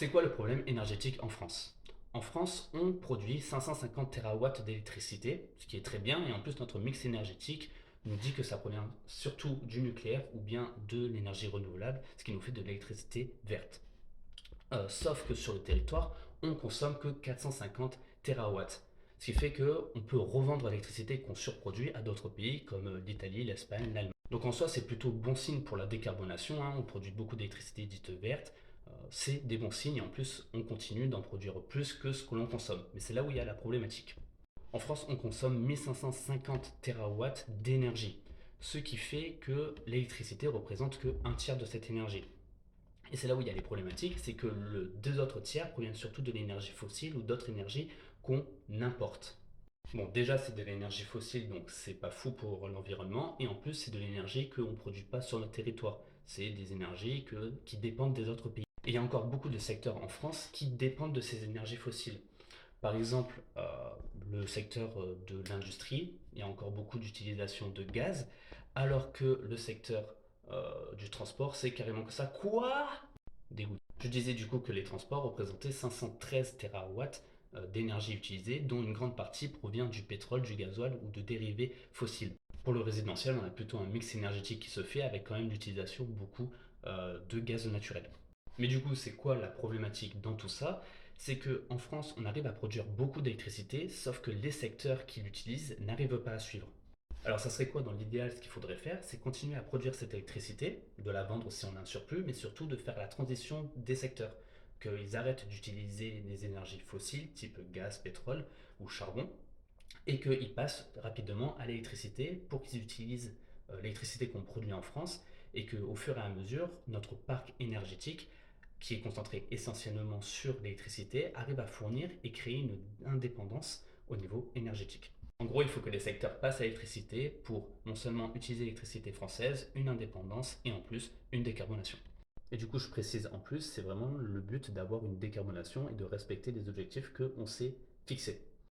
C'est quoi le problème énergétique en France? En France, on produit 550 TWh d'électricité, ce qui est très bien, et en plus notre mix énergétique nous dit que ça provient surtout du nucléaire ou bien de l'énergie renouvelable, ce qui nous fait de l'électricité verte. Sauf que sur le territoire, on consomme que 450 TWh, ce qui fait qu'on peut revendre l'électricité qu'on surproduit à d'autres pays comme l'Italie, l'Espagne, l'Allemagne. Donc en soi, c'est plutôt bon signe pour la décarbonation, hein. On produit beaucoup d'électricité dite verte, c'est des bons signes et en plus, on continue d'en produire plus que ce que l'on consomme. Mais c'est là où il y a la problématique. En France, on consomme 1550 TWh d'énergie, ce qui fait que l'électricité représente que un tiers de cette énergie. Et c'est là où il y a les problématiques, c'est que le deux autres tiers proviennent surtout de l'énergie fossile ou d'autres énergies qu'on importe. Bon, déjà, c'est de l'énergie fossile, donc c'est pas fou pour l'environnement. Et en plus, c'est de l'énergie qu'on ne produit pas sur notre territoire. C'est des énergies qui dépendent des autres pays. Et il y a encore beaucoup de secteurs en France qui dépendent de ces énergies fossiles. Par exemple, le secteur de l'industrie, il y a encore beaucoup d'utilisation de gaz, alors que le secteur du transport, c'est carrément que ça. Quoi? Dégoût. Je disais du coup que les transports représentaient 513 TWh d'énergie utilisée, dont une grande partie provient du pétrole, du gasoil ou de dérivés fossiles. Pour le résidentiel, on a plutôt un mix énergétique qui se fait avec quand même l'utilisation beaucoup de gaz naturel. Mais du coup, c'est quoi la problématique dans tout ça? C'est qu'en France, on arrive à produire beaucoup d'électricité, sauf que les secteurs qui l'utilisent n'arrivent pas à suivre. Alors ça serait quoi dans l'idéal? Ce qu'il faudrait faire, c'est continuer à produire cette électricité, de la vendre si on a un surplus, mais surtout de faire la transition des secteurs, qu'ils arrêtent d'utiliser des énergies fossiles type gaz, pétrole ou charbon, et qu'ils passent rapidement à l'électricité pour qu'ils utilisent l'électricité qu'on produit en France, et qu'au fur et à mesure, notre parc énergétique, qui est concentré essentiellement sur l'électricité, arrive à fournir et créer une indépendance au niveau énergétique. En gros, il faut que les secteurs passent à l'électricité pour non seulement utiliser l'électricité française, une indépendance et en plus une décarbonation. Et du coup, je précise en plus, c'est vraiment le but d'avoir une décarbonation et de respecter les objectifs qu'on s'est fixés.